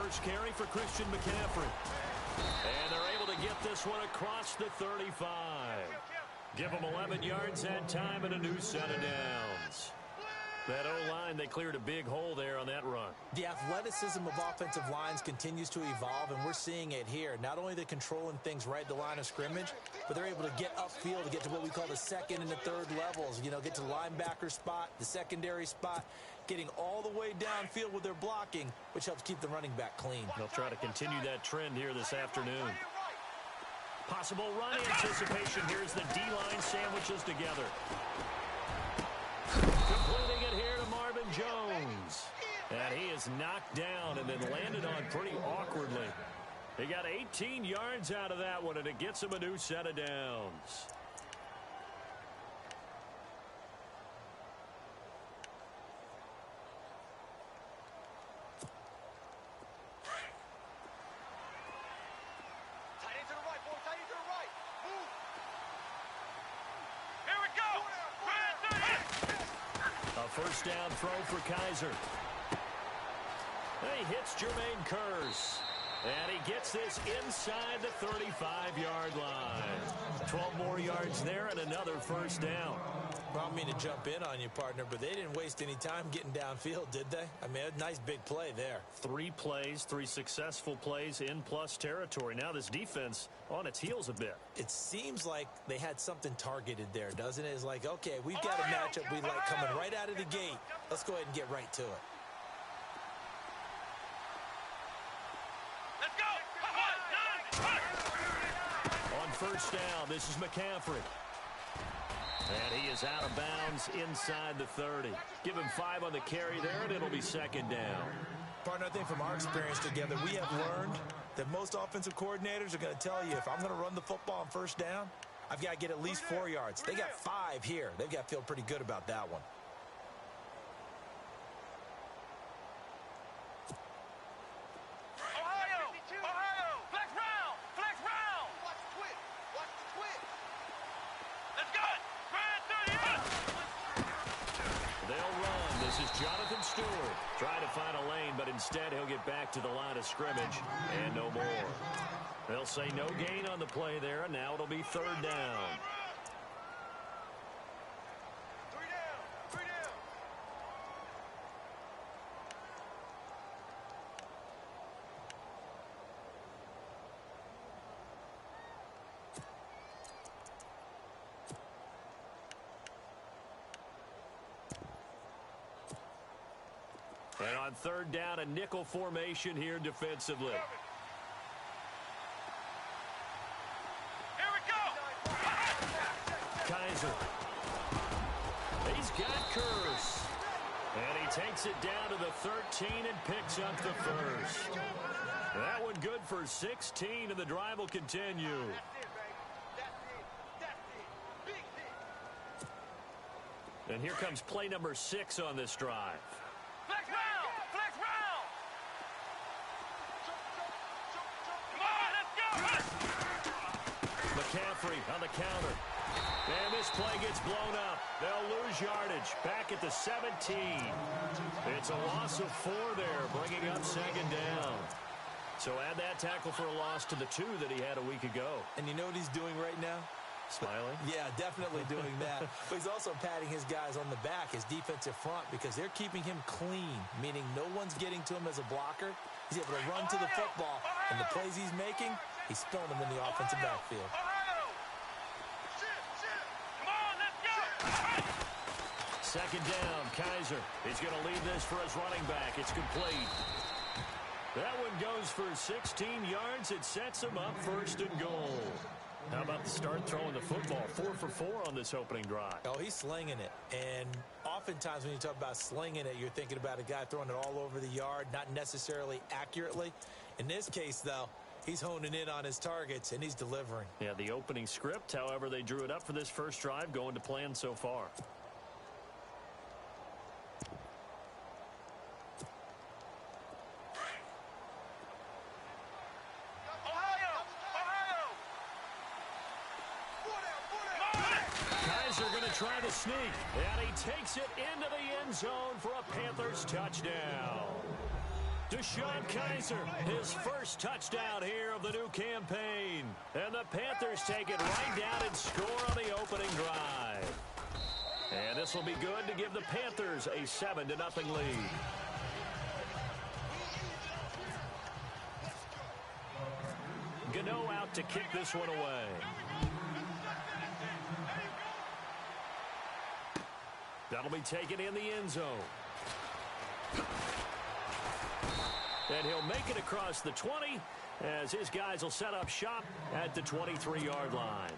first carry for Christian McCaffrey. And they're able to get this one across the 35. Give them 11 yards that time and a new set of downs. That O-line, they cleared a big hole there on that run. The athleticism of offensive lines continues to evolve, and we're seeing it here. Not only are they controlling things right at the line of scrimmage, but they're able to get upfield to get to what we call the second and the third levels. You know, get to the linebacker spot, the secondary spot, getting all the way downfield with their blocking, which helps keep the running back clean. They'll try to continue that trend here this afternoon. Possible run anticipation. Here's the D-line sandwiches together. Completing it here to Marvin Jones. And he is knocked down and then landed on pretty awkwardly. He got 18 yards out of that one, and it gets him a new set of downs. First down throw for Kaiser. He hits Jermaine Kearse. And he gets this inside the 35-yard line. 12 more yards there and another first down. Well, I don't mean to jump in on you, partner, but they didn't waste any time getting downfield, did they? I mean, a nice big play there. 3 plays, 3 successful plays in plus territory. Now this defense on its heels a bit. It seems like they had something targeted there, doesn't it? It's like, okay, we've got a matchup we like coming right out of the gate. Let's go ahead and get right to it. First down, this is McCaffrey. And he is out of bounds inside the 30. Give him 5 on the carry there, and it'll be second down. Partner, I think from our experience together, we have learned that most offensive coordinators are going to tell you, if I'm going to run the football on first down, I've got to get at least 4 yards. They got 5 here. They've got to feel pretty good about that one. Trying to find a lane, but instead he'll get back to the line of scrimmage and no more. They'll say no gain on the play there, and now it'll be third down. And on third down, a nickel formation here defensively. Here we go! Kaiser. He's got Kearse. And he takes it down to the 13 and picks up the first. That one good for 16, and the drive will continue. And here comes play number 6 on this drive. Flex round! Flex round! Come on, let's go! McCaffrey on the counter. And this play gets blown up. They'll lose yardage back at the 17. It's a loss of 4 there, bringing up second down. So add that tackle for a loss to the 2 that he had a week ago. And you know what he's doing right now? Smiling? Yeah, definitely doing that. But he's also patting his guys on the back, his defensive front, because they're keeping him clean, meaning no one's getting to him as a blocker. He's able to run to the football, and the plays he's making, he's throwing them in the offensive backfield. Second down, Kaiser. He's going to lead this for his running back. It's complete. That one goes for 16 yards. It sets him up first and goal. How about the start throwing the football? 4 for 4 on this opening drive. Oh, he's slinging it. And oftentimes when you talk about slinging it, you're thinking about a guy throwing it all over the yard, not necessarily accurately. In this case, though, he's honing in on his targets, and he's delivering. Yeah, the opening script, however, they drew it up for this first drive, going to plan so far. Trying to sneak, and he takes it into the end zone for a Panthers touchdown. Deshaun Kaiser, his first touchdown here of the new campaign. And the Panthers take it right down and score on the opening drive. And this will be good to give the Panthers a 7-0 lead. Gano out to kick this one away. That'll be taken in the end zone. And he'll make it across the 20 as his guys will set up shop at the 23-yard line.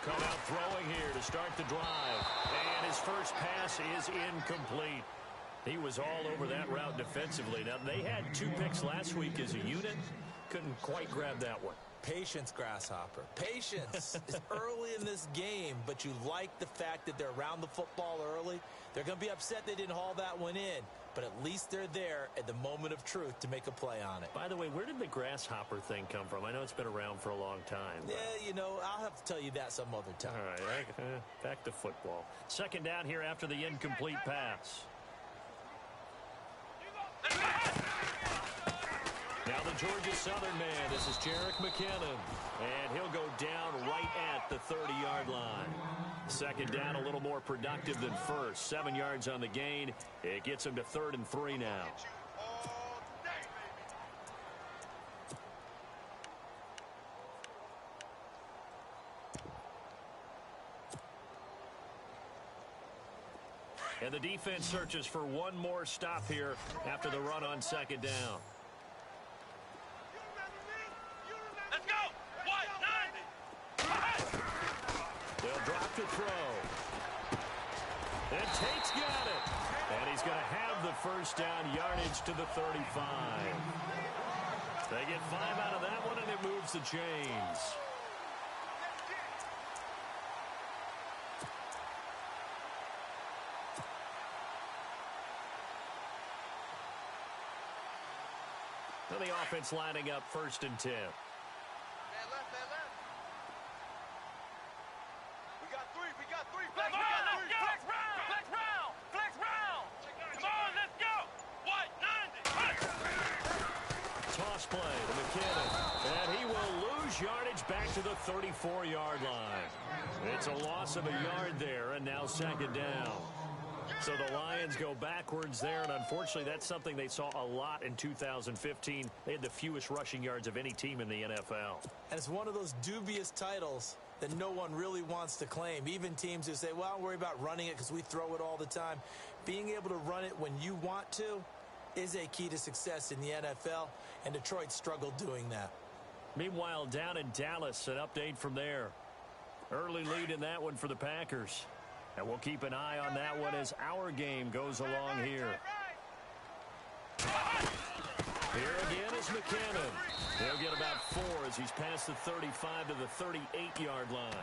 Come out throwing here to start the drive. And his first pass is incomplete. He was all over that route defensively. Now, they had 2 picks last week as a unit. Couldn't quite grab that one. Patience, Grasshopper. Patience. It's early in this game, but you like the fact that they're around the football early. They're going to be upset they didn't haul that one in, but at least they're there at the moment of truth to make a play on it. By the way, where did the grasshopper thing come from? I know it's been around for a long time. Yeah, you know, I'll have to tell you that some other time. All right, back to football. Second down here after the incomplete pass. Now the Georgia Southern man, this is Jerick McKinnon, and he'll go down right at the 30-yard line. Second down a little more productive than first. 7 yards on the gain. It gets him to 3rd and 3 now. And the defense searches for one more stop here after the run on second down. Let's go! What? 90! They'll drop to throw. And Tate's got it. And he's going to have the first down, yardage to the 35. They get 5 out of that one, and it moves the chains. And the offense lining up 1st and 10. Man left. We got three. Flex round, let's go! Flex round! Come on, let's go! What? 90! Toss play to McKinnon. And he will lose yardage back to the 34-yard line. It's a loss of a yard there, and now second down. So the Lions go backwards there, and unfortunately that's something they saw a lot in 2015. They had the fewest rushing yards of any team in the NFL. And it's one of those dubious titles that no one really wants to claim. Even teams who say, well, don't worry about running it because we throw it all the time. Being able to run it when you want to is a key to success in the NFL, and Detroit struggled doing that. Meanwhile, down in Dallas, an update from there. Early lead in that one for the Packers. And we'll keep an eye on that one as our game goes along here. Here again is McKinnon. He'll get about 4 as he's past the 35 to the 38-yard line.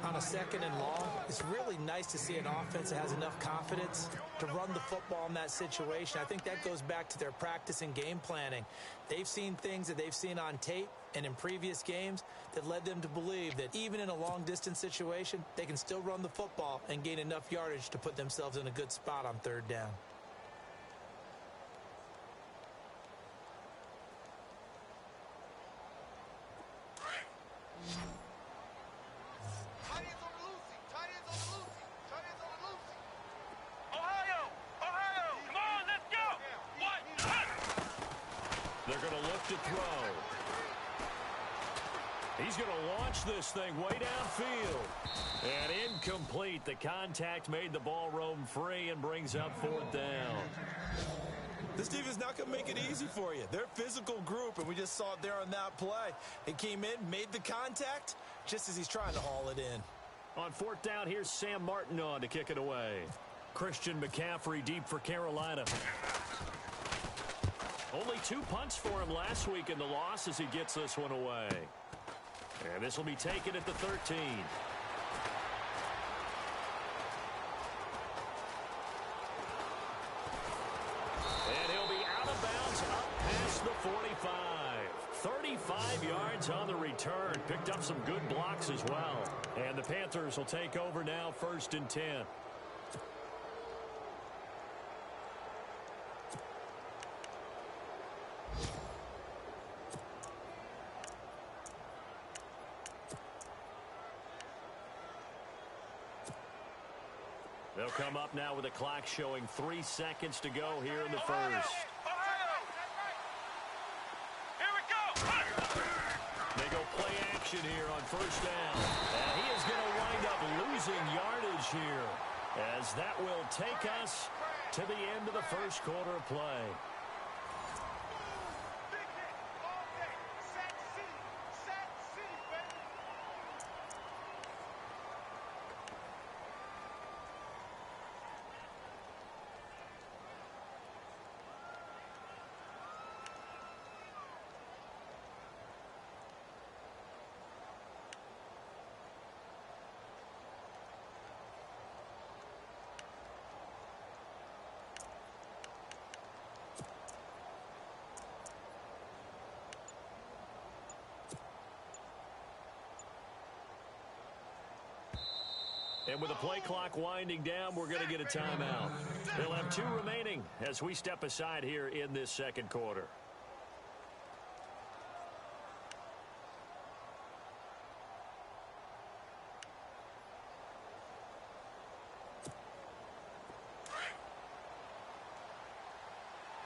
On a 2nd and long, it's really nice to see an offense that has enough confidence to run the football in that situation. I think that goes back to their practice and game planning. They've seen things that they've seen on tape and in previous games that led them to believe that even in a long-distance situation, they can still run the football and gain enough yardage to put themselves in a good spot on 3rd down. They're going to look to throw. He's going to launch this thing way downfield. And incomplete. The contact made the ball roam free and brings up 4th down. This defense is not going to make it easy for you. They're a physical group, and we just saw it there on that play. They came in, made the contact, just as he's trying to haul it in. On fourth down, here's Sam Martin on to kick it away. Christian McCaffrey deep for Carolina. Only 2 punts for him last week in the loss as he gets this one away. And this will be taken at the 13. And he'll be out of bounds up past the 45. 35 yards on the return. Picked up some good blocks as well. And the Panthers will take over now, 1st and 10. They'll come up now with a clock showing 3 seconds to go here in the first. Here we go. They go play action here on first down. And he is going to wind up losing yardage here, as that will take us to the end of the first quarter of play. Big hit all day. Set C, baby. And with the play clock winding down, we're going to get a timeout. They'll have 2 remaining as we step aside here in this second quarter.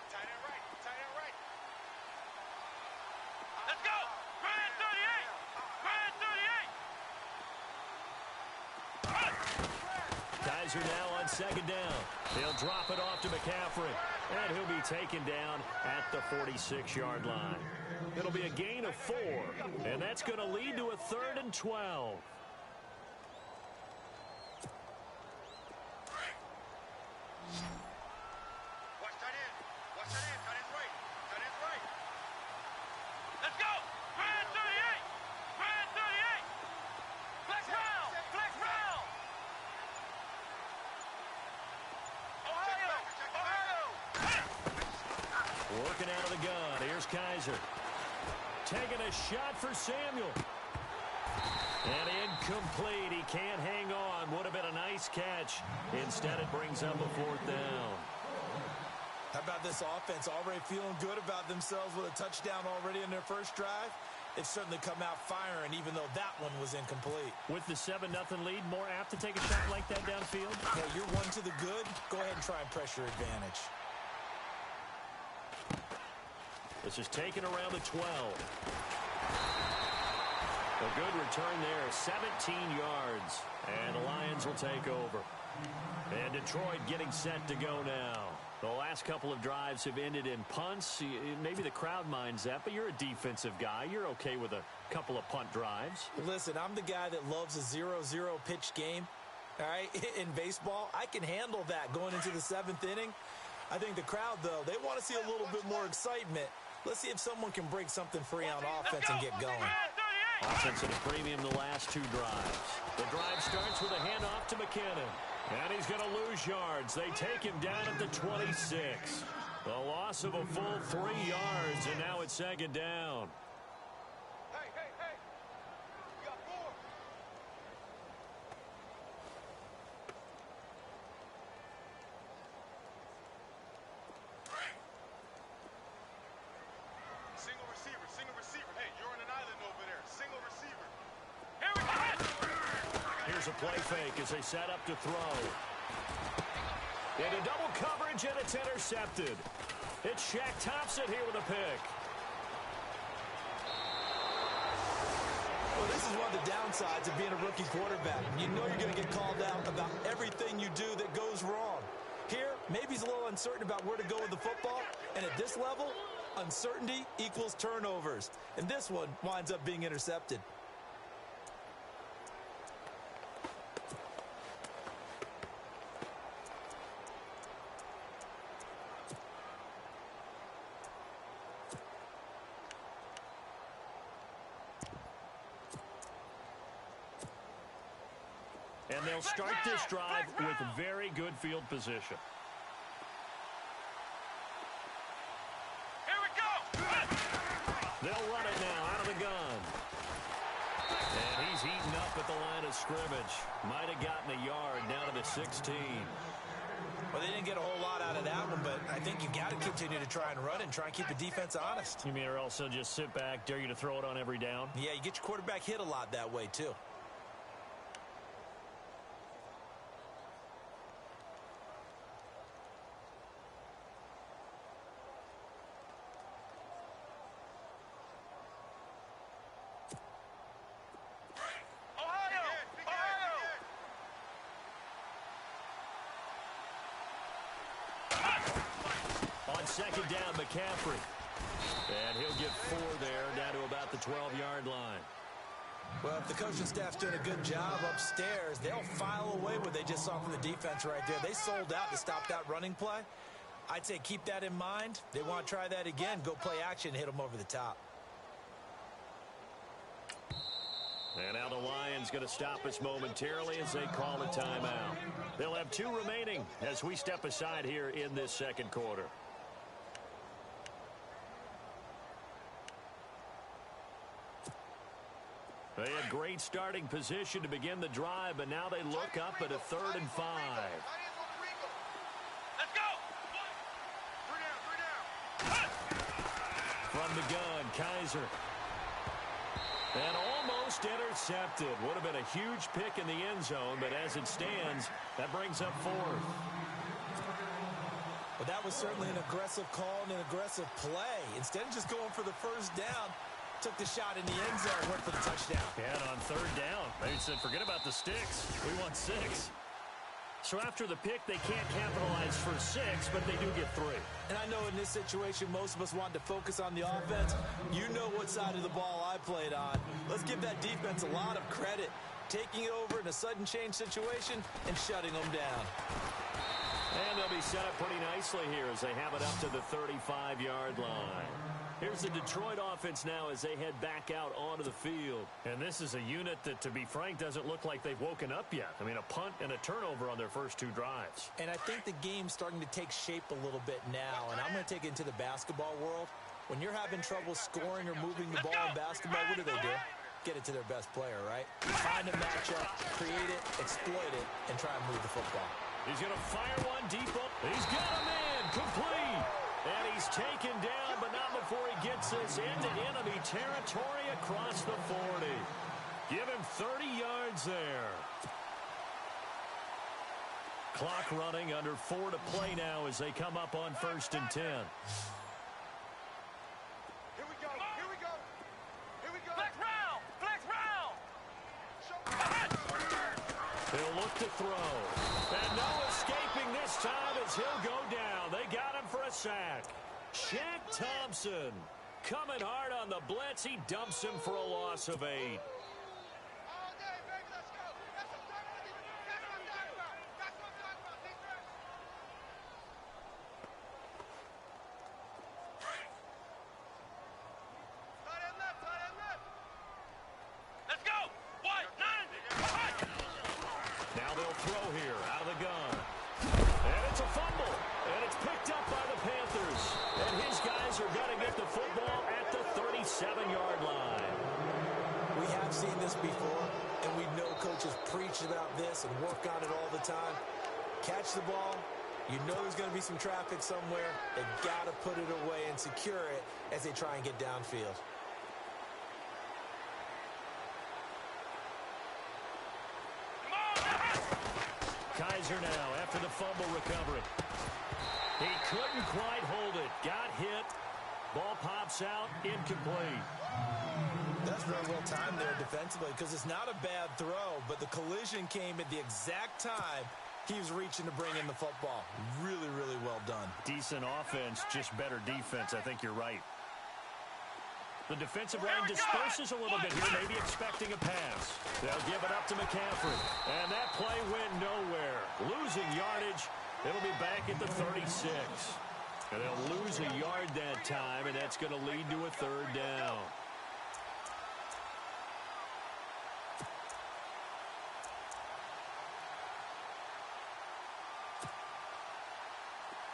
Tight end right. Let's go. Grand 38. Grand 38. Kaiser now on second down. They'll drop it off to McCaffrey, and he'll be taken down at the 46-yard line. It'll be a gain of 4, and that's going to lead to a 3rd and 12. Watch tight end. Tight end's right. Let's go. Grand 38. Grand 38. Flex round. Ohio. Working out of the gun. Here's Kaiser. Taking a shot for Samuel. And incomplete. He can't hang on. Would have been a nice catch. Instead, it brings up a 4th down. How about this offense already feeling good about themselves with a touchdown already in their first drive? They've certainly come out firing, even though that one was incomplete. With the 7-0 lead, more apt to take a shot like that downfield? Hey, you're one to the good. Go ahead and try and press your advantage. This is taken around the 12. A good return there, 17 yards. And the Lions will take over. And Detroit getting set to go now. The last couple of drives have ended in punts. Maybe the crowd minds that, but you're a defensive guy. You're okay with a couple of punt drives. Listen, I'm the guy that loves a 0-0 pitch game. All right, in baseball, I can handle that going into the 7th inning. I think the crowd, though, they want to see a little bit more excitement. Let's see if someone can break something free on offense and get going. Offense at a premium the last 2 drives. The drive starts with a handoff to McKinnon. And he's going to lose yards. They take him down at the 26. The loss of a full 3 yards, and now it's second down. Hey. We got 4. Single receiver. Hey, you're on an island over there. Single receiver. Here we go. Here's a play fake as they set up to throw. Into double coverage, and it's intercepted. It's Shaq Thompson here with a pick. Well, this is one of the downsides of being a rookie quarterback. You know you're going to get called out about everything you do that goes wrong. Here, maybe he's a little uncertain about where to go with the football, and at this level, uncertainty equals turnovers. And this one winds up being intercepted. And they'll start this drive with very good field position. Here we go. They'll run it now out of the gun. And he's eaten up at the line of scrimmage. Might have gotten a yard down to the 16. Well, they didn't get a whole lot out of that one, but I think you got to continue to try and run and try and keep the defense honest. You mean or also just sit back, dare you to throw it on every down? Yeah, you get your quarterback hit a lot that way, too. Second down, McCaffrey. And he'll get 4 there, down to about the 12-yard line. Well, if the coaching staff's doing a good job upstairs, they'll file away what they just saw from the defense right there. They sold out to stop that running play. I'd say keep that in mind. They want to try that again, go play action, hit them over the top. And now the Lions going to stop us momentarily as they call a timeout. They'll have 2 remaining as we step aside here in this second quarter. They had great starting position to begin the drive, but now they look up at a 3rd and 5. Let's go. 3 down. From the gun, Kaiser. And almost intercepted. Would have been a huge pick in the end zone, but as it stands, that brings up 4th. Well, that was certainly an aggressive call and an aggressive play. Instead of just going for the first down, took the shot in the end zone, went for the touchdown. Yeah, and on 3rd down, they said, forget about the sticks. We want 6. So after the pick, they can't capitalize for 6, but they do get 3. And I know in this situation, most of us want to focus on the offense. You know what side of the ball I played on. Let's give that defense a lot of credit. Taking it over in a sudden change situation and shutting them down. And they'll be set up pretty nicely here as they have it up to the 35-yard line. Here's the Detroit offense now as they head back out onto the field. And this is a unit that, to be frank, doesn't look like they've woken up yet. I mean, a punt and a turnover on their first 2 drives. And I think the game's starting to take shape a little bit now, and I'm going to take it into the basketball world. When you're having trouble scoring or moving the ball in basketball, what do? Get it to their best player, right? Find a matchup, create it, exploit it, and try and move the football. He's going to fire one deep up. He's got him in, complete. And he's taken down, but not before he gets this into enemy territory across the 40. Give him 30 yards there. Clock running, under 4 to play now as they come up on 1st and 10. Here we go. Here we go. Here we go. Flex round. Flex round. He'll look to throw. And no escaping this time as he'll go down. They got him for a sack. Shaq Thompson coming hard on the blitz. He dumps him for a loss of 8. All day, baby. Let's go. That's what I'm talking about. That's what I'm talking about. Defense. Tight end left. Tight end left. Let's go. 1, 9. Now they'll throw here out of the gun. And it's a fumble. And it's picked up by the Panthers. And his guys are going to get the football at the 37-yard line. We have seen this before, and we know coaches preach about this and work on it all the time. Catch the ball. You know there's going to be some traffic somewhere. They've got to put it away and secure it as they try and get downfield. Kaiser now after the fumble recovery. He couldn't quite hold it. Got hit. Ball pops out. Incomplete. That's very well timed there defensively because it's not a bad throw, but the collision came at the exact time He was reaching to bring in the football. Really, really well done. Decent offense, just better defense. I think you're right. The defensive line disperses a little bit here, maybe expecting a pass. They'll give it up to McCaffrey. And that play went nowhere. Losing yardage. It'll be back at the 36. And they'll lose a yard that time, and that's going to lead to a third down.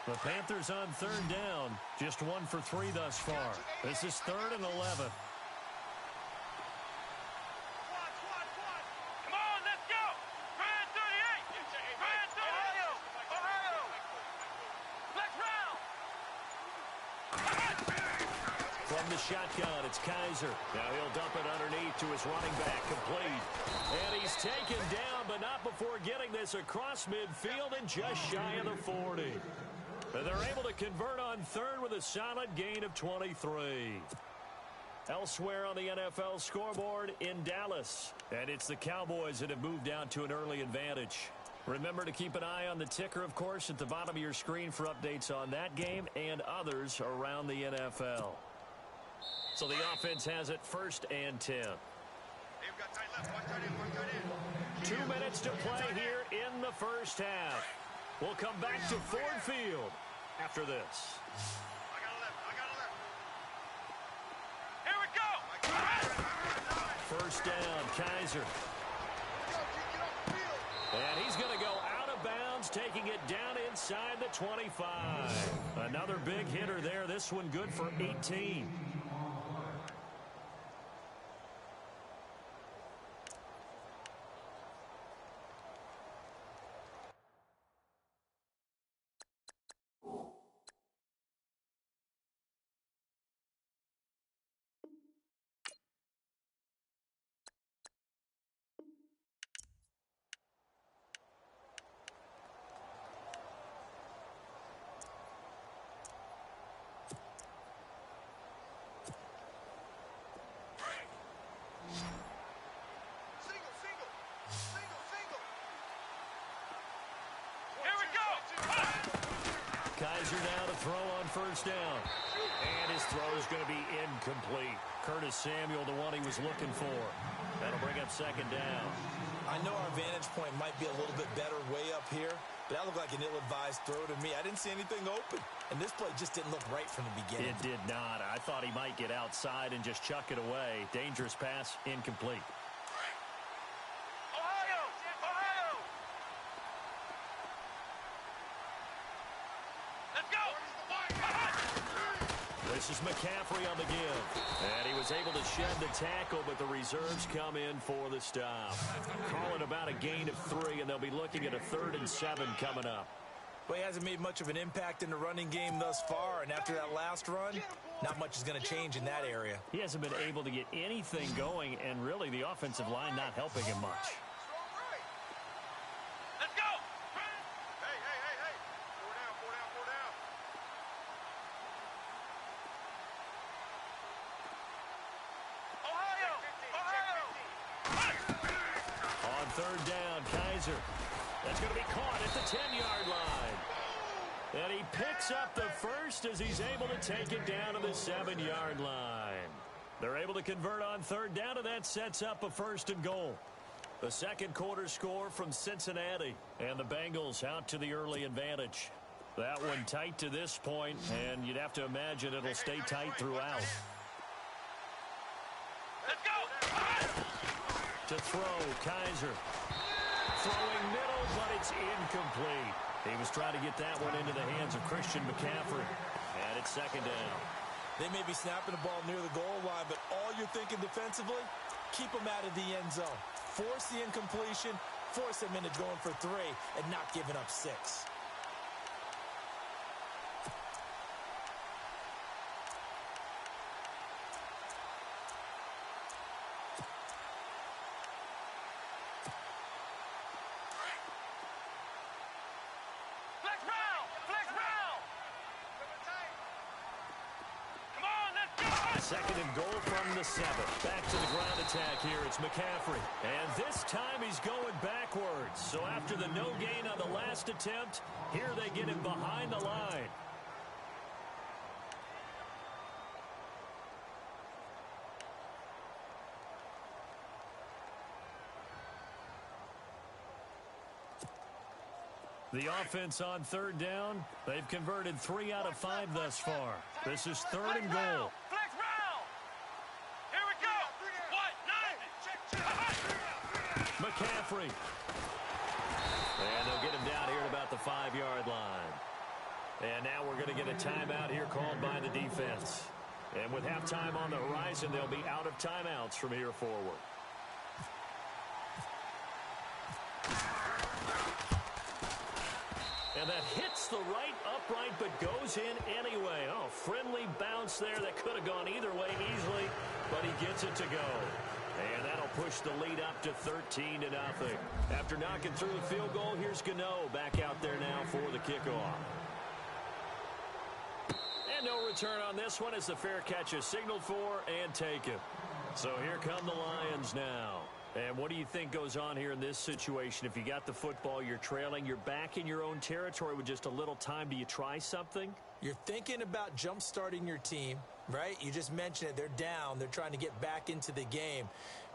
The Panthers on third down. Just 1 for 3 thus far. This is 3rd and 11. Come on, let's go. Grand 38. Grand 38. Ohio. Flex round. From the shotgun, it's Kaiser. Now he'll dump it underneath to his running back, complete. And he's taken down, but not before getting this across midfield and just shy of the 40. And they're able to convert on third with a solid gain of 23. Elsewhere on the NFL scoreboard in Dallas. And it's the Cowboys that have moved down to an early advantage. Remember to keep an eye on the ticker, of course, at the bottom of your screen for updates on that game and others around the NFL. So the offense has it 1st and 10. 2 minutes to play here in the first half. We'll come back to Ford Field after this. Here we go. First down, Kaiser. And he's going to go out of bounds, taking it down inside the 25. Another big hitter there. This one good for 18. Kaiser now to throw on first down. And his throw is going to be incomplete. Curtis Samuel, the one he was looking for. That'll bring up 2nd down. I know our vantage point might be a little bit better way up here, but that looked like an ill-advised throw to me. I didn't see anything open, and this play just didn't look right from the beginning. It did not. I thought he might get outside and just chuck it away. Dangerous pass, incomplete. This is McCaffrey on the give. And he was able to shed the tackle, but the reserves come in for the stop. Calling about a gain of 3, and they'll be looking at a 3rd and 7 coming up. Well, he hasn't made much of an impact in the running game thus far, and after that last run, not much is going to change in that area. He hasn't been able to get anything going, and really the offensive line not helping him much. Third down, Kaiser. That's going to be caught at the 10-yard line. And he picks up the first as he's able to take it down to the 7-yard line. They're able to convert on third down, and that sets up a 1st and goal. The second quarter score from Cincinnati. And the Bengals out to the early advantage. That one tight to this point, and you'd have to imagine it'll stay tight throughout. To throw, Kaiser. Throwing middle, but it's incomplete. He was trying to get that one into the hands of Christian McCaffrey. And it's 2nd down. They may be snapping the ball near the goal line, but all you're thinking defensively, keep them out of the end zone. Force the incompletion, force them into going for 3, and not giving up 6. Second and goal from the 7. Back to the ground attack here. It's McCaffrey. And this time he's going backwards. So after the no gain on the last attempt, here they get him behind the line. The offense on third down, they've converted 3 out of 5 thus far. This is 3rd and goal. Flex round. Here we go. 1, 9. McCaffrey. And they'll get him down here at about the 5-yard line. And now we're going to get a timeout here called by the defense. And with halftime on the horizon, they'll be out of timeouts from here forward. And that hits the right upright but goes in anyway. Oh, friendly bounce there that could have gone either way easily, but he gets it to go. And that'll push the lead up to 13-0. After knocking through the field goal, here's Gano back out there now for the kickoff. And no return on this one as the fair catch is signaled for and taken. So here come the Lions now. And what do you think goes on here in this situation? If you got the football, you're trailing, you're back in your own territory with just a little time. Do you try something? You're thinking about jump-starting your team, right? You just mentioned it. They're down. They're trying to get back into the game.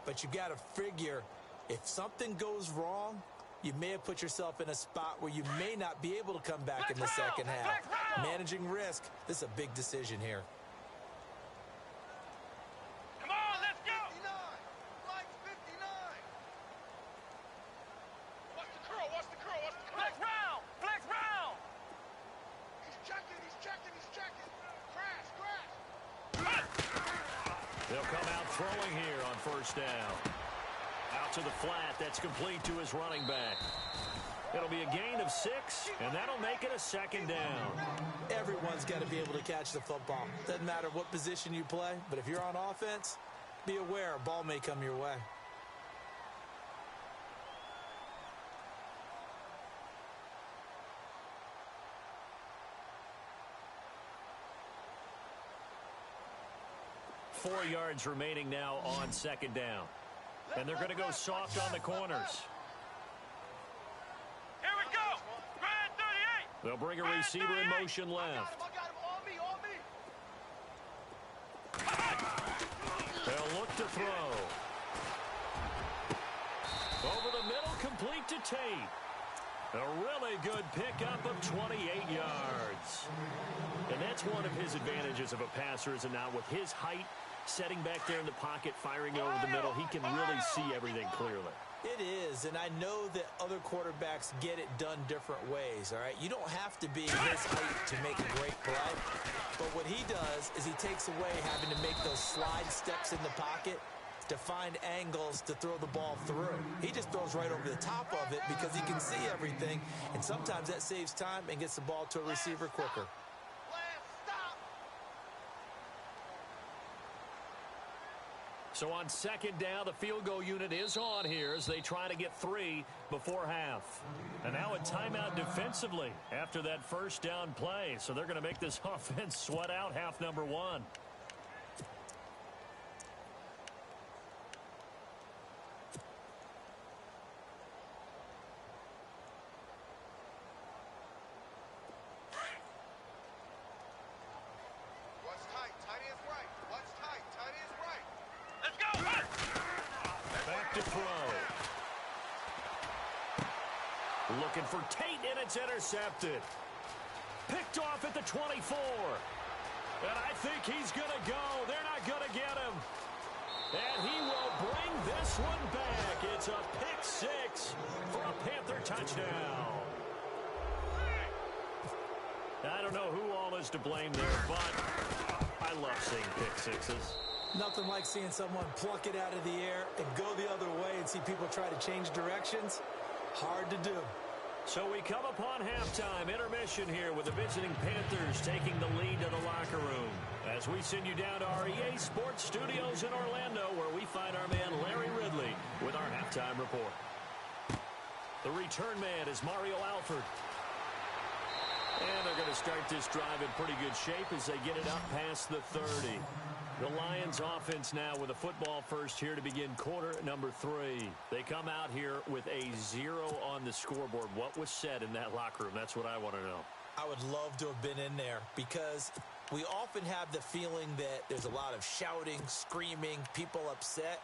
But you got to figure if something goes wrong, you may have put yourself in a spot where you may not be able to come back in the second half. Managing risk, this is a big decision here. They'll come out throwing here on first down. Out to the flat. That's complete to his running back. It'll be a gain of 6, and that'll make it a 2nd down. Everyone's got to be able to catch the football. Doesn't matter what position you play, but if you're on offense, be aware a ball may come your way. Four yards remaining now on 2nd down. And they're going to go soft on the corners. Here we go. Grand 38. They'll bring a receiver in motion left. I got him. On me. They'll look to throw. Over the middle, complete to Tate. A really good pickup of 28 yards. And that's one of his advantages of a passer, is it not? With his height, setting back there in the pocket, firing over the middle, he can really see everything clearly. It is, and I know that other quarterbacks get it done different ways, all right? You don't have to be his height to make a great play, but what he does is he takes away having to make those slide steps in the pocket to find angles to throw the ball through. He just throws right over the top of it because he can see everything, and sometimes that saves time and gets the ball to a receiver quicker. So on 2nd down, the field goal unit is on here as they try to get 3 before half. And now a timeout defensively after that first down play. So they're going to make this offense sweat out half number 1. Looking for Tate, and it's intercepted. Picked off at the 24. And I think he's going to go. They're not going to get him. And he will bring this one back. It's a pick 6 for a Panther touchdown. I don't know who all is to blame there, but I love seeing pick 6s. Nothing like seeing someone pluck it out of the air and go the other way and see people try to change directions. Hard to do. So we come upon halftime intermission here with the visiting Panthers taking the lead to the locker room. As we send you down to our EA Sports Studios in Orlando, where we find our man Larry Ridley with our halftime report. The return man is Mario Alford. And they're going to start this drive in pretty good shape as they get it up past the 30. The Lions offense now with a football first here to begin quarter number 3. They come out here with a 0 on the scoreboard. What was said in that locker room? That's what I want to know. I would love to have been in there because we often have the feeling that there's a lot of shouting, screaming, people upset.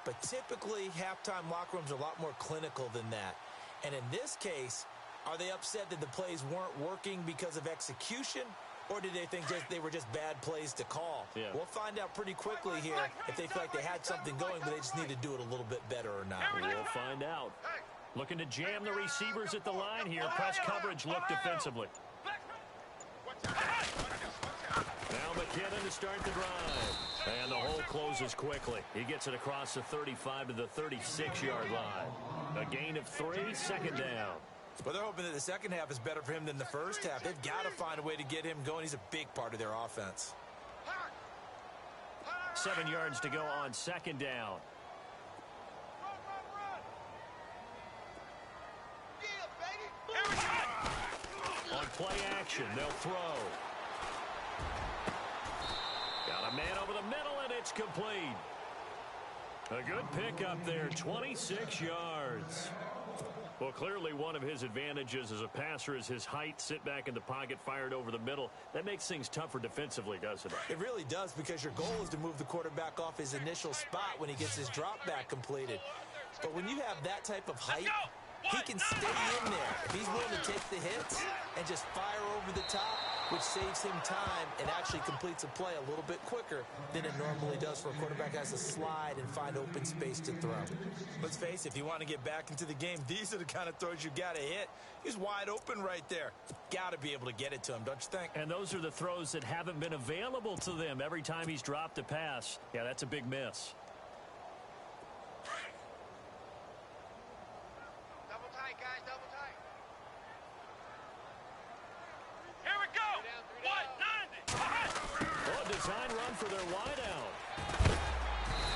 But typically, halftime locker rooms are a lot more clinical than that. And in this case, are they upset that the plays weren't working because of execution? Or did they think they were just bad plays to call? Yeah. We'll find out pretty quickly here if they feel like they had something going, but they just need to do it a little bit better or not. We'll find out. Looking to jam the receivers at the line here. Press coverage look defensively. Now McKinnon to start the drive. And the hole closes quickly. He gets it across the 35 to the 36-yard line. A gain of 3, second down. Well, they're hoping that the second half is better for him than the first half. They've got to find a way to get him going. He's a big part of their offense. 7 yards to go on second down. On play action, they'll throw. Got a man over the middle, and it's complete. A good pickup there, 26 yards. Well, clearly one of his advantages as a passer is his height. Sit back in the pocket, fired over the middle. That makes things tougher defensively, doesn't it? It really does, because your goal is to move the quarterback off his initial spot when he gets his drop back completed. But when you have that type of height, he can stay in there. If he's willing to take the hits and just fire over the top, which saves him time and actually completes a play a little bit quicker than it normally does for a quarterback that has to slide and find open space to throw. Let's face it, if you want to get back into the game, these are the kind of throws you got to hit. He's wide open right there. Got to be able to get it to him, don't you think? And those are the throws that haven't been available to them every time he's dropped a pass. Yeah, that's a big miss. Double tight, guys, double tight. Here we go. 190. Oh, design run for their wideout.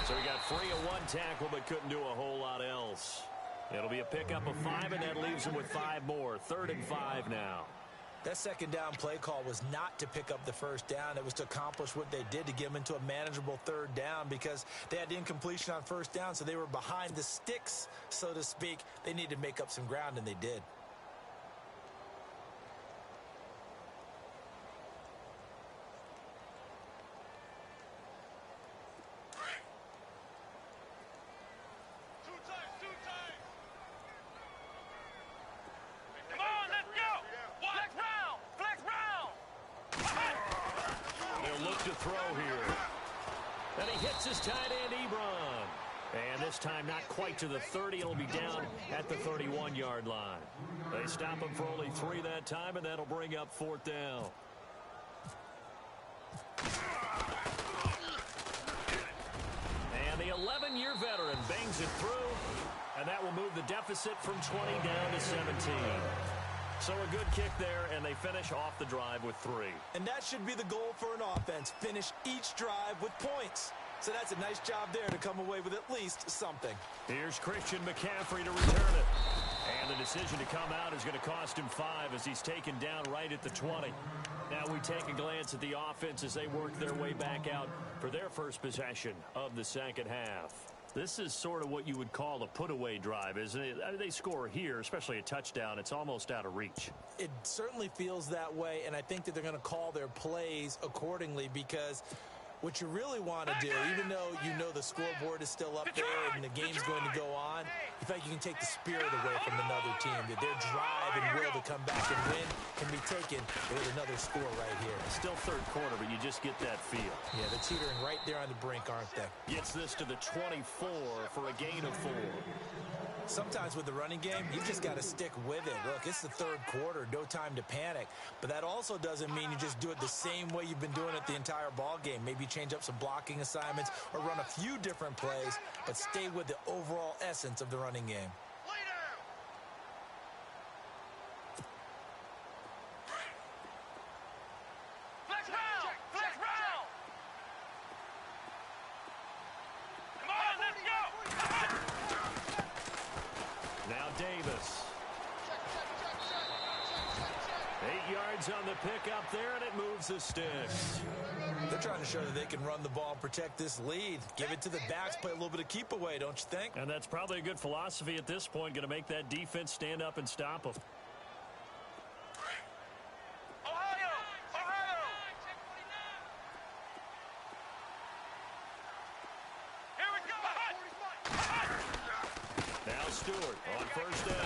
So he got free of one tackle but couldn't do a whole lot else. It'll be a pickup of 5, and that leaves him with 5 more. 3rd and 5 now. That second down play call was not to pick up the first down. It was to accomplish what they did, to get them into a manageable 3rd down, because they had incompletion on first down, so they were behind the sticks, so to speak. They needed to make up some ground, and they did. Time not quite to the 30. It'll be down at the 31-yard line. They stop him for only 3 that time, and that'll bring up 4th down. And the 11-year veteran bangs it through, and that will move the deficit from 20 down to 17. So a good kick there, and they finish off the drive with 3. And that should be the goal for an offense. Finish each drive with points. So that's a nice job there to come away with at least something. Here's Christian McCaffrey to return it. And the decision to come out is going to cost him 5 as he's taken down right at the 20. Now we take a glance at the offense as they work their way back out for their first possession of the second half. This is sort of what you would call a put-away drive, isn't it? I mean, they score here, especially a touchdown. It's almost out of reach. It certainly feels that way, and I think that they're going to call their plays accordingly, because what you really want to do, even though you know the scoreboard is still up there and the game's going to go on, you think you can take the spirit away from another team, that their drive and will to come back and win can be taken with another score right here. Still 3rd quarter, but you just get that feel. Yeah, they're teetering right there on the brink, aren't they? Gets this to the 24 for a gain of 4. Sometimes with the running game, you just got to stick with it. Look, it's the 3rd quarter, no time to panic. But that also doesn't mean you just do it the same way you've been doing it the entire ball game. Maybe change up some blocking assignments or run a few different plays, but stay with the overall essence of the running game. yards on the pickup there, and it moves the sticks. They're trying to show that they can run the ball and protect this lead. Give it to the backs, play a little bit of keep away, don't you think? And that's probably a good philosophy at this point, going to make that defense stand up and stop them. Stewart on first down.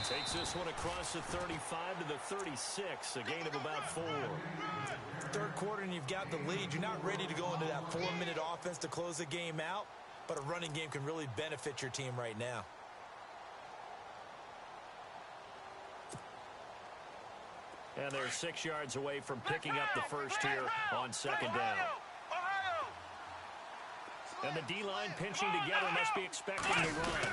Takes this one across the 35 to the 36, a gain of about 4. Third quarter and you've got the lead. You're not ready to go into that 4-minute offense to close the game out, but a running game can really benefit your team right now. And they're 6 yards away from picking up the first here on second down. And the D-line pinching together, must be expecting to run.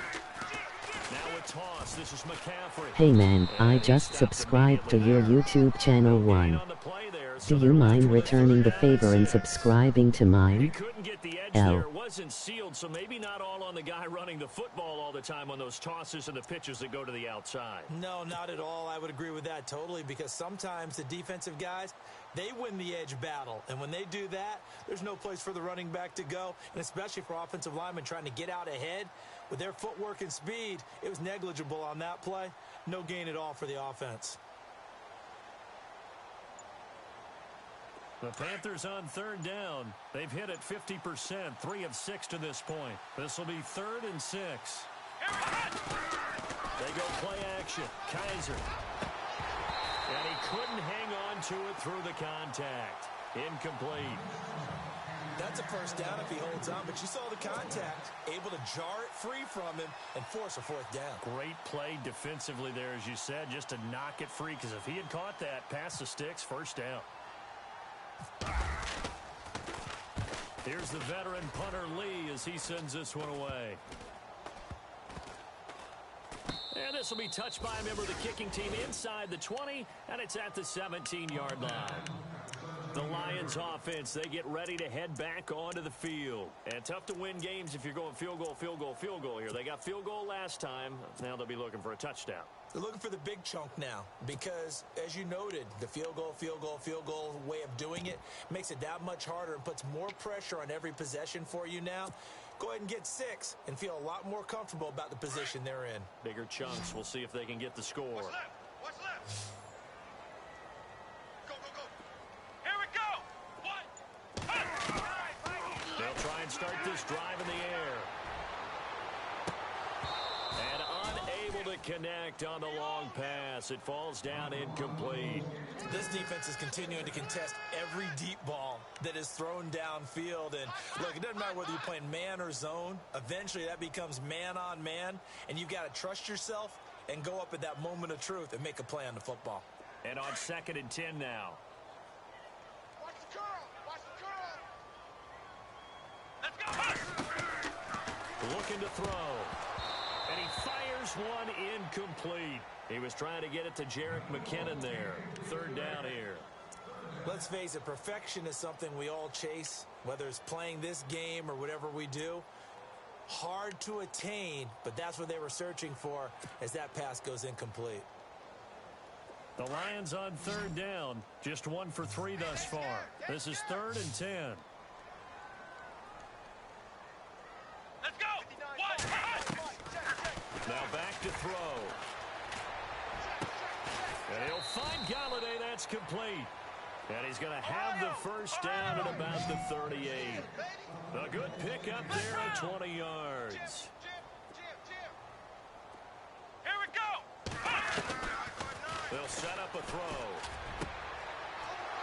Now a toss. This is McCaffrey. Hey man, I just subscribed to your YouTube channel 1. Do you mind returning the favor and subscribing to mine? Couldn't get the edge there. It wasn't sealed, so maybe not all on the guy running the football all the time on those tosses and the pitches that go to the outside. No, not at all. I would agree with that totally, because sometimes the defensive guys, they win the edge battle. And when they do that, there's no place for the running back to go, and especially for offensive linemen trying to get out ahead. With their footwork and speed, it was negligible on that play. No gain at all for the offense. The Panthers on third down. They've hit it 50%, 3 of 6 to this point. This will be 3rd and 6. They go play action. Kaiser. And he couldn't hang on to it through the contact. Incomplete. That's a first down if he holds on, but you saw the contact, able to jar it free from him and force a 4th down. Great play defensively there, as you said, just to knock it free, because if he had caught that, past the sticks, first down. Here's the veteran punter Lee as he sends this one away. And this will be touched by a member of the kicking team inside the 20, and it's at the 17-yard line. The Lions offense, they get ready to head back onto the field. And tough to win games if you're going field goal, field goal, field goal here. They got field goal last time. Now they'll be looking for a touchdown. They're looking for the big chunk now because, as you noted, the field goal way of doing it makes it that much harder and puts more pressure on every possession for you now. Go ahead and get 6 and feel a lot more comfortable about the position they're in. Bigger chunks. We'll see if they can get the score. What's left? What's left? Go, go, go. Here we go. What? They'll try and start this drive in the air. And unable to connect on the long pass. It falls down incomplete. This defense is continuing to contest every deep ball that is thrown downfield. And look, it doesn't matter whether you're playing man or zone. Eventually that becomes man on man. And you've got to trust yourself and go up at that moment of truth and make a play on the football. And on 2nd and 10 now. Watch the curl. Watch the curl. Let's go. Looking to throw. And he fires one incomplete. He was trying to get it to Jerick McKinnon there. 3rd down here. Let's face it, perfection is something we all chase, whether it's playing this game or whatever we do. Hard to attain, but that's what they were searching for as that pass goes incomplete. The Lions on 3rd down. Just 1 for 3 thus far. This is 3rd and 10. Let's go. Now back to throw. And he'll find Galladay. That's complete. And he's going to have the first down at about the 38. A good pickup there at 20 yards. Here we go. They'll set up a throw.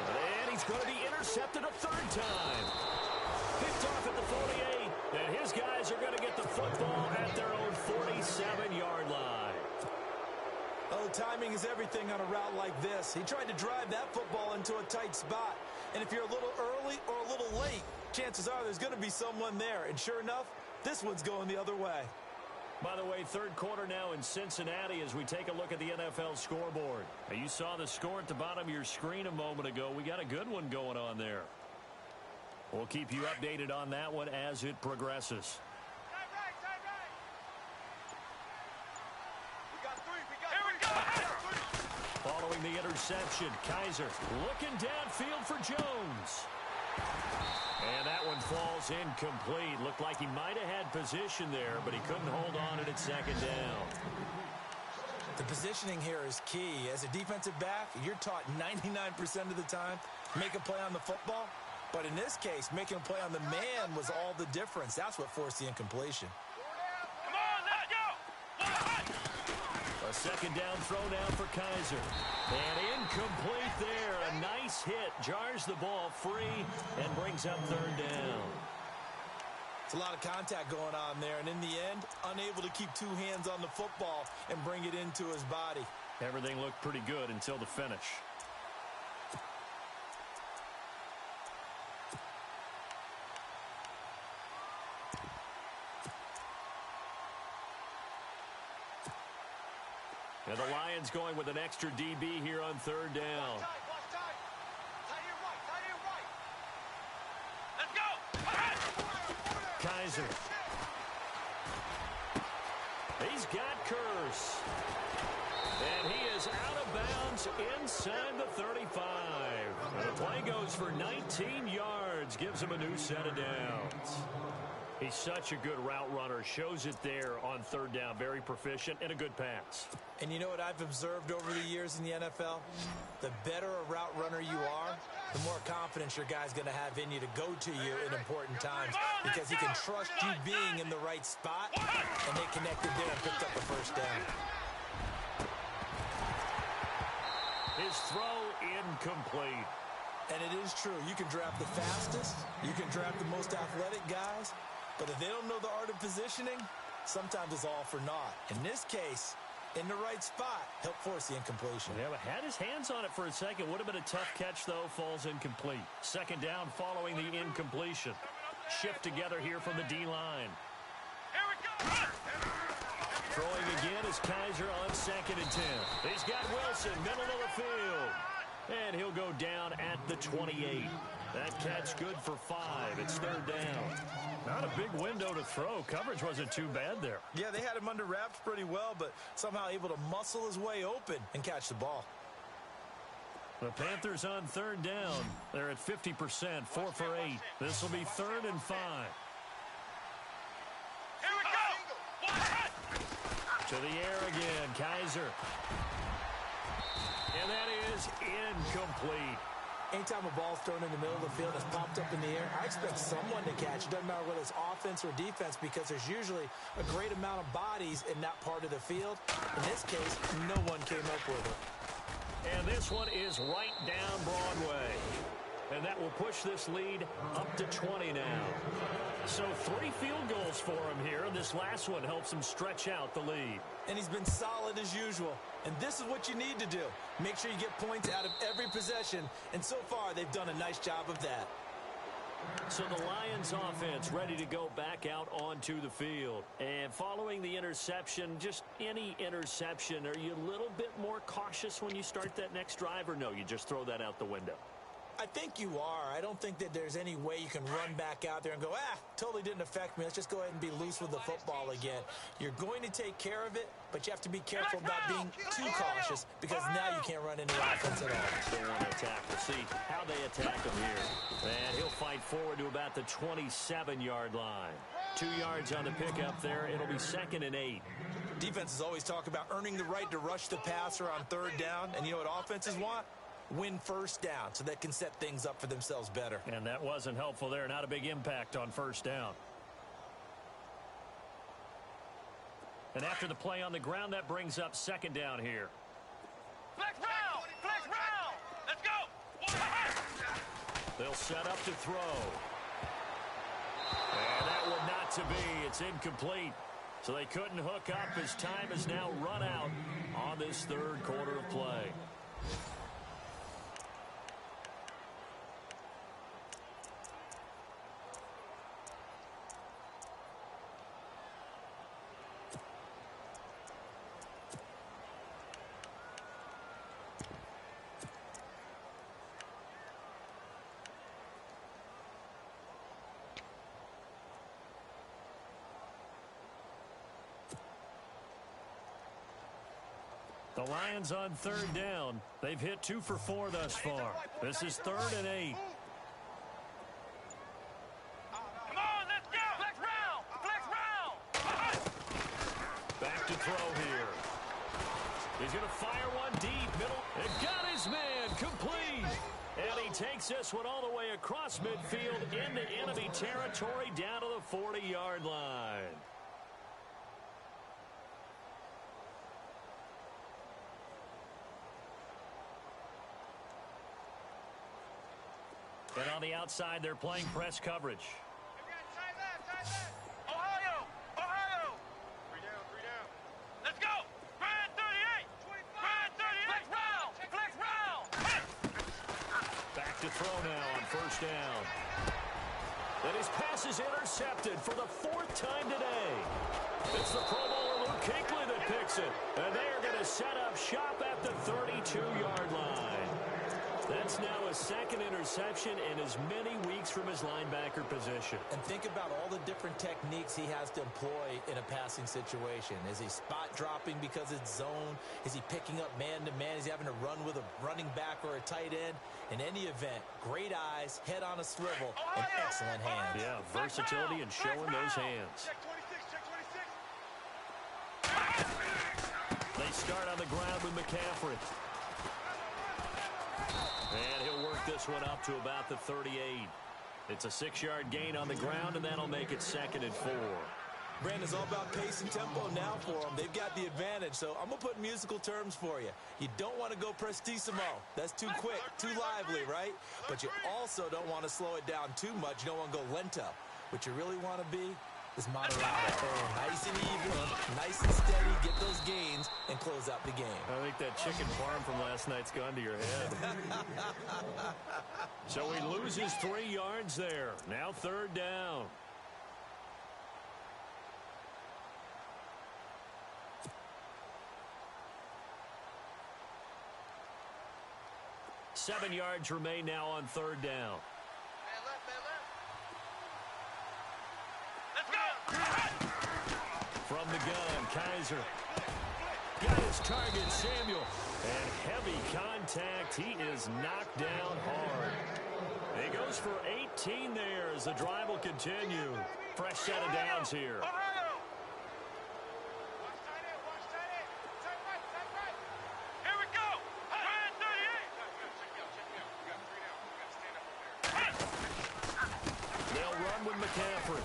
And he's going to be intercepted a 3rd time. Picked off at the 48. And his guys are going to get the football at their own 47-yard line. Oh, timing is everything on a route like this. He tried to drive that football into a tight spot. And if you're a little early or a little late, chances are there's going to be someone there. And sure enough, this one's going the other way. By the way, 3rd quarter now in Cincinnati as we take a look at the NFL scoreboard. Now, you saw the score at the bottom of your screen a moment ago. We got a good one going on there. We'll keep you updated on that one as it progresses. following the interception. Kaiser looking downfield for Jones. And that one falls incomplete. Looked like he might have had position there, but he couldn't hold on at second down. The positioning here is key. As a defensive back, you're taught 99% of the time, make a play on the football. But in this case, making a play on the man was all the difference. That's what forced the incompletion. Come on, let's go. A second down throw now for Kaiser. And incomplete there. A nice hit. Jars the ball free and brings up third down. It's a lot of contact going on there. And in the end, unable to keep two hands on the football and bring it into his body. Everything looked pretty good until the finish. And the Lions going with an extra DB here on third down. Watch time. Tight end right. Let's go. Kaiser. He's got Curse. And he is out of bounds inside the 35. And the play goes for 19 yards. Gives him a new set of downs. He's such a good route runner. Shows it there on third down. Very proficient and a good pass. And you know what I've observed over the years in the NFL? The better a route runner you are, the more confidence your guy's going to have in you to go to you in important times because he can trust you being in the right spot, and they connected there and picked up the first down. His throw incomplete. And it is true. You can draft the fastest. You can draft the most athletic guys. But if they don't know the art of positioning, sometimes it's all for naught. In this case, in the right spot, helped force the incompletion. Yeah, but had his hands on it for a second. Would have been a tough catch, though. Falls incomplete. Second down following the incompletion. Shift together here from the D-line. Here we go. Throwing again is Kaiser on 2nd and 10. He's got Wilson, middle of the field. And he'll go down at the 28. That catch good for 5. It's third down. Not a big window to throw. Coverage wasn't too bad there. Yeah, they had him under wraps pretty well, but somehow able to muscle his way open and catch the ball. The Panthers on third down. They're at 50%, 4 for 8. This will be 3rd and 5. Here we go. To the air again, Kaiser. And that is incomplete. Anytime a ball's thrown in the middle of the field, it's popped up in the air, I expect someone to catch. It doesn't matter whether it's offense or defense because there's usually a great amount of bodies in that part of the field. In this case, no one came up with it. And this one is right down Broadway. And that will push this lead up to 20 now. So 3 field goals for him here, and this last one helps him stretch out the lead. And he's been solid as usual. And this is what you need to do. Make sure you get points out of every possession. And so far, they've done a nice job of that. So the Lions offense ready to go back out onto the field. And following the interception, just any interception, are you a little bit more cautious when you start that next drive, or no, you just throw that out the window? I think you are. I don't think that there's any way you can run back out there and go, totally didn't affect me. Let's just go ahead and be loose with the football again. You're going to take care of it, but you have to be careful about being too cautious because now you can't run any offense at all. They want to attack. We'll see how they attack him here. And he'll fight forward to about the 27-yard line. 2 yards on the pickup there. It'll be 2nd and 8. Defenses always talk about earning the right to rush the passer on third down. And you know what offenses want? Win first down so they can set things up for themselves better. And that wasn't helpful there. Not a big impact on first down. And after the play on the ground, that brings up 2nd down here. Flex round. Flex round. Let's go. They'll set up to throw. And that one not to be. It's incomplete. So they couldn't hook up as time has now run out on this third quarter of play. The Lions on third down. They've hit 2 for 4 thus far. This is 3rd and 8. Come on, let's go. Flex round. Flex round. Back to throw here. He's going to fire one deep. Middle. It got his man. Complete. And he takes this one all the way across midfield into enemy territory down to the 40-yard line. And on the outside, they're playing press coverage. Ohio. Ohio. 3 down, 3 down. Let's go. Brand 38. Brand 38. Flex round. Flex round. Back to throw now on 1st down. And his pass is intercepted for the 4th time today. It's the Pro Bowler Luke Kuechly that picks it. And they are going to set up shop at the 32-yard line. That's now a 2nd interception in as many weeks from his linebacker position. And think about all the different techniques he has to employ in a passing situation. Is he spot dropping because it's zone? Is he picking up man-to-man? Is he having to run with a running back or a tight end? In any event, great eyes, head on a swivel, and excellent hands. Yeah, versatility and showing those hands. Check 26, check 26. They start on the ground with McCaffrey. And he'll work this one up to about the 38. It's a 6-yard gain on the ground, and that'll make it 2nd and 4. Brandon, it's all about pace and tempo now for them. They've got the advantage, so I'm going to put musical terms for you. You don't want to go prestissimo. That's too quick, too lively, right? But you also don't want to slow it down too much. You don't want to go lento. What you really want to be is moderado. Nice and even, nice and steady, get those gains, and close out the game. I think that chicken farm from last night's gone to your head. So he loses 3 yards there. Now 3rd down. Seven yards remain now on 3rd down. Man left, man left. Let's go. From the gun, Kaiser. Got his target, Samuel. And heavy contact. He is knocked down hard. He goes for 18 there as the drive will continue. Fresh set of downs here. Ohio. Watch tight end, watch tight end. Tight right, tight right. Here we go. Brand 38. Check me out, check me out. We got 3 down. We got to stand up over there. They'll run with McCaffrey.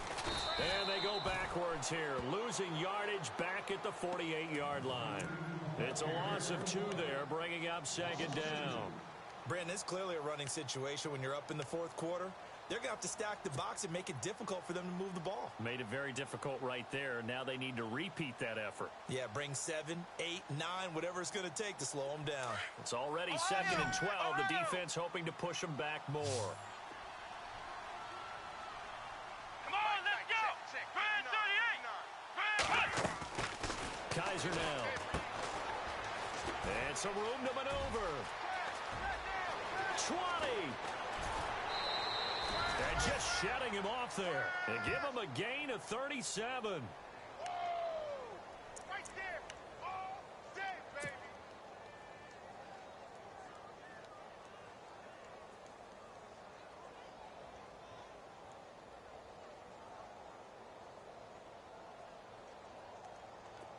And they go backwards here, losing yardage back at the 48-yard line. It's a loss of 2 there, bringing up 2nd down. Brandon, it's clearly a running situation when you're up in the 4th quarter. They're going to have to stack the box and make it difficult for them to move the ball. Made it very difficult right there. Now they need to repeat that effort. Yeah, bring 7, 8, 9, whatever it's going to take to slow them down. It's already 2nd and 12. The defense hoping to push them back more. Kaiser now. And some room to maneuver. 20. And just shutting him off there. And give him a gain of 37. Right there. All day, baby.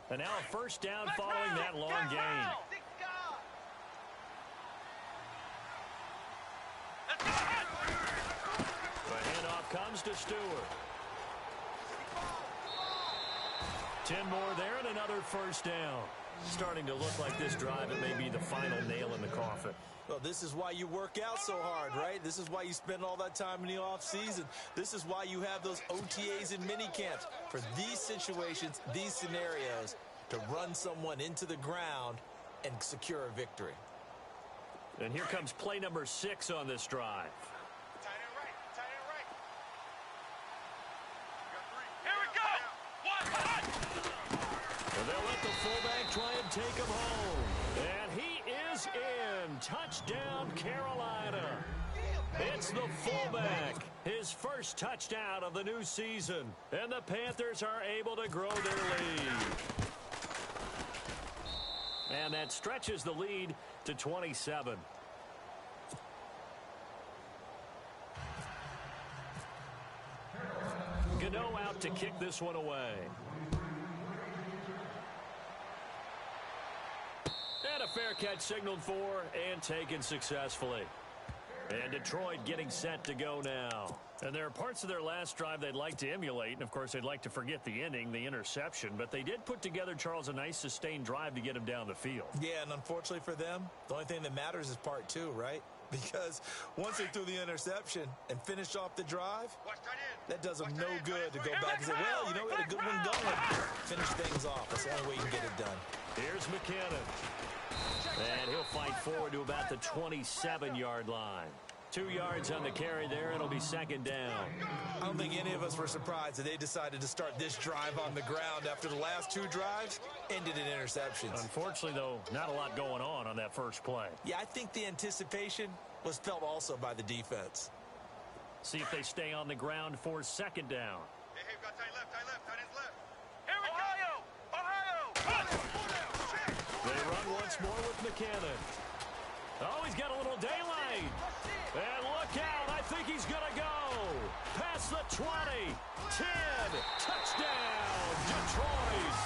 And now a 1st down following that long gain. The handoff comes to Stewart. 10 more there and another 1st down. Starting to look like this drive, it may be the final nail in the coffin. Well, this is why you work out so hard, right? This is why you spend all that time in the offseason. This is why you have those OTAs and mini camps. For these situations, these scenarios, to run someone into the ground and secure a victory. And here comes play number 6 on this drive. Tight end right. Tight end right. We got 3. Here we go. One. And they'll let the fullback try and take him home. And he is in. Touchdown, Carolina. It's the fullback. His first touchdown of the new season. And the Panthers are able to grow their lead. And that stretches the lead to 27. Gano out to kick this one away. And a fair catch signaled for and taken successfully. And Detroit getting set to go now. And there are parts of their last drive they'd like to emulate. And, of course, they'd like to forget the inning, the interception. But they did put together, Charles, a nice sustained drive to get him down the field. Yeah, and unfortunately for them, the only thing that matters is part two, right? Because once they threw the interception and finished off the drive, that does them no good to go back and say, well, you know, we had a good one going. Finish things off. That's the only way you can get it done. Here's McKinnon. And he'll fight forward to about the 27-yard line. 2 yards on the carry there. It'll be second down. I don't think any of us were surprised that they decided to start this drive on the ground after the last 2 drives ended in interceptions. Unfortunately, though, not a lot going on that first play. Yeah, I think the anticipation was felt also by the defense. See if they stay on the ground for second down. Hey, we got tight left, tight left. Here we go! Ohio! They run once more with McKinnon. Oh, he's got a little daylight. And look out. I think he's going to go. Past the 20. 10. Touchdown, Detroit.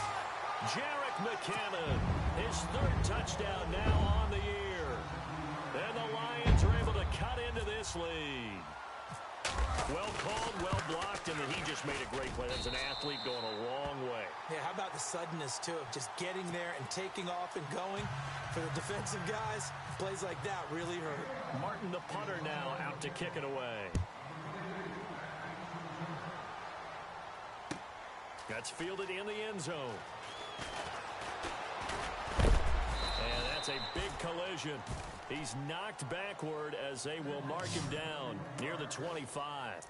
Jerick McKinnon. His 3rd touchdown now on the year. And the Lions are able to cut into this lead. Well called, well blocked, and then he just made a great play. That's an athlete going a long way. Yeah, how about the suddenness, too, of just getting there and taking off and going? For the defensive guys, plays like that really hurt. Martin, the punter, now out to kick it away. That's fielded in the end zone. And that's a big collision. He's knocked backward as they will mark him down near the 25.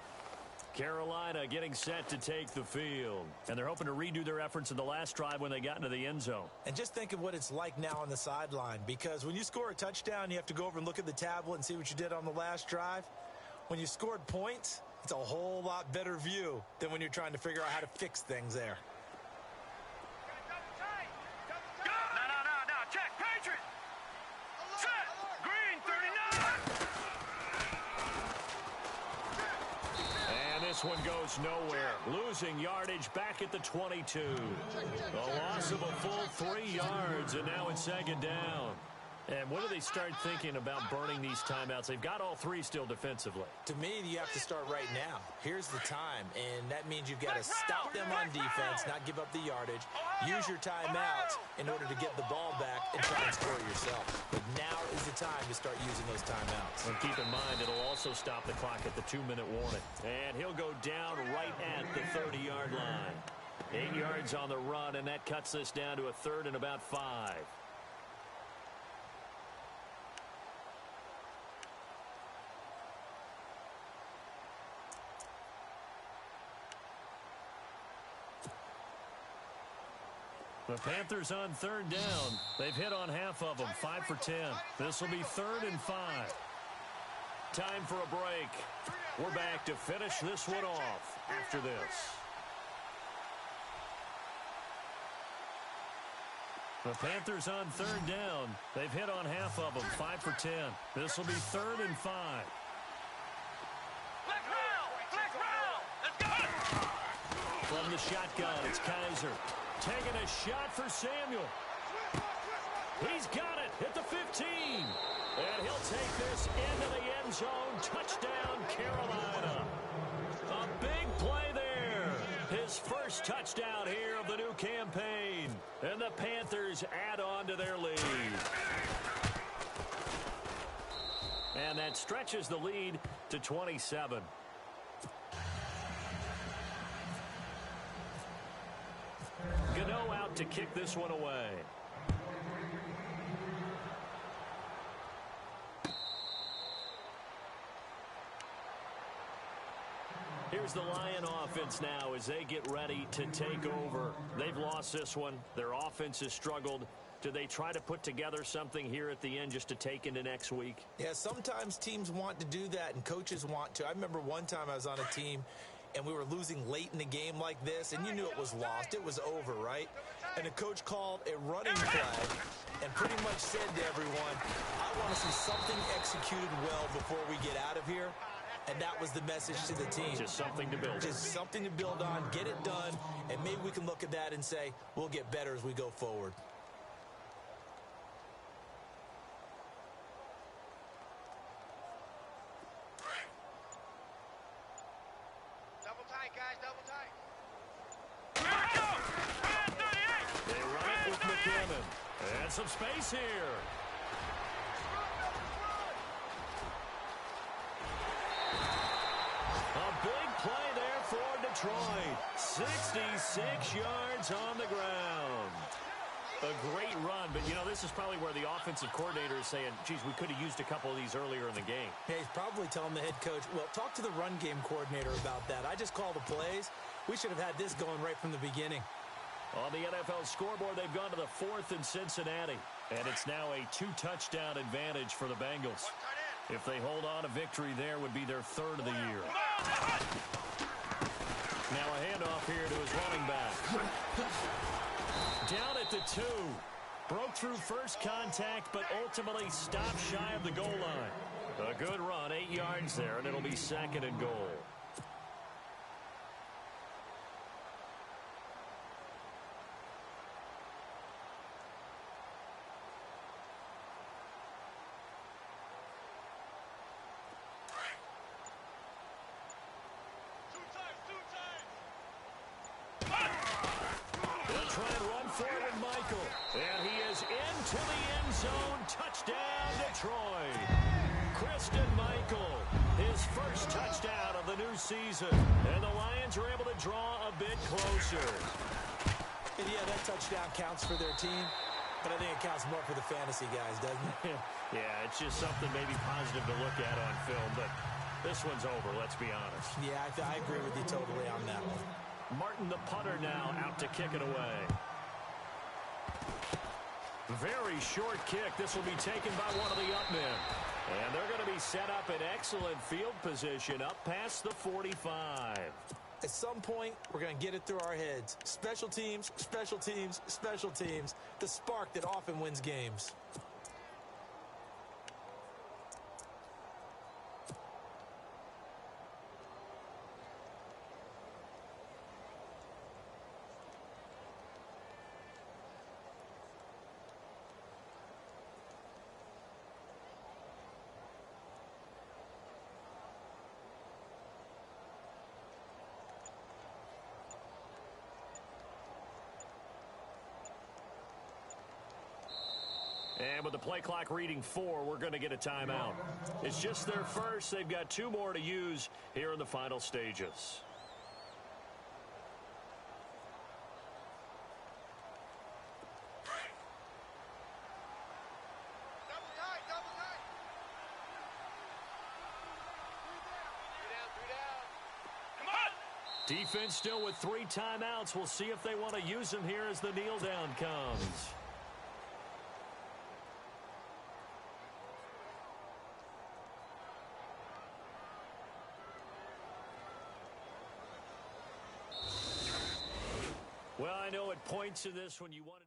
Carolina getting set to take the field. And they're hoping to redo their efforts in the last drive when they got into the end zone. And just think of what it's like now on the sideline. Because when you score a touchdown, you have to go over and look at the tablet and see what you did on the last drive. When you scored points, it's a whole lot better view than when you're trying to figure out how to fix things there. No, check, Patriot! Set! Green, 39! And this one goes nowhere. Losing yardage back at the 22. A loss of a full 3 yards, and now it's second down. And when do they start thinking about burning these timeouts? They've got all 3 still defensively. To me, you have to start right now. Here's the time, and that means you've got to stop them on defense, not give up the yardage, use your timeouts in order to get the ball back and try and score yourself. But now is the time to start using those timeouts. And keep in mind, it'll also stop the clock at the 2-minute warning. And he'll go down right at the 30-yard line. 8 yards on the run, and that cuts this down to a 3rd and about 5. The Panthers on 3rd down. They've hit on half of them, 5 for 10. This will be 3rd and 5. Time for a break. We're back to finish this one off after this. The Panthers on 3rd down. They've hit on half of them, 5 for 10. This will be 3rd and 5. Flex round! Let's go! From the shotgun, it's Kaiser. Taking a shot for Samuel. He's got it at the 15. And he'll take this into the end zone. Touchdown, Carolina. A big play there. His first touchdown here of the new campaign. And the Panthers add on to their lead. And that stretches the lead to 27. Gano out to kick this one away. Here's the Lion offense now as they get ready to take over. They've lost this one. Their offense has struggled. Do they try to put together something here at the end just to take into next week? Yeah, sometimes teams want to do that and coaches want to. I remember one time I was on a team and we were losing late in the game like this, and you knew it was lost. It was over, right? And the coach called a running play, and pretty much said to everyone, I want to see something executed well before we get out of here. And that was the message to the team. Just something to build. Just something to build on, get it done, and maybe we can look at that and say, we'll get better as we go forward. Double tight, guys, double tight. They run it with McKinnon. And some space here. A big play there for Detroit. 66 yards on the ground. A great run, but, you know, this is probably where the offensive coordinator is saying, geez, we could have used a couple of these earlier in the game. Yeah, he's probably telling the head coach, well, talk to the run game coordinator about that. I just call the plays. We should have had this going right from the beginning. On the NFL scoreboard, they've gone to the 4th in Cincinnati, and it's now a 2-touchdown advantage for the Bengals. If they hold on, a victory there would be their 3rd of the year. Now a handoff here to his running back. Down at the 2. Broke through first contact, but ultimately stopped shy of the goal line. A good run, 8 yards there, and it'll be 2nd and goal. And he is into the end zone. Touchdown, Detroit. Christian Michael, his first touchdown of the new season. And the Lions are able to draw a bit closer. And yeah, that touchdown counts for their team, but I think it counts more for the fantasy guys, doesn't it? Yeah, it's just something maybe positive to look at on film, but this one's over, let's be honest. Yeah, I agree with you totally on that one. Martin, the punter, now out to kick it away. Very short kick. This will be taken by one of the up men. And they're going to be set up in excellent field position up past the 45. At some point, we're going to get it through our heads. Special teams, special teams, special teams. The spark that often wins games. And with the play clock reading 4, we're going to get a timeout. It's just their first. They've got 2 more to use here in the final stages. Double tight, double tight. 3 down, 3 down. Come on! Defense still with 3 timeouts. We'll see if they want to use them here as the kneel down comes. Well, I know at points in this when you wanted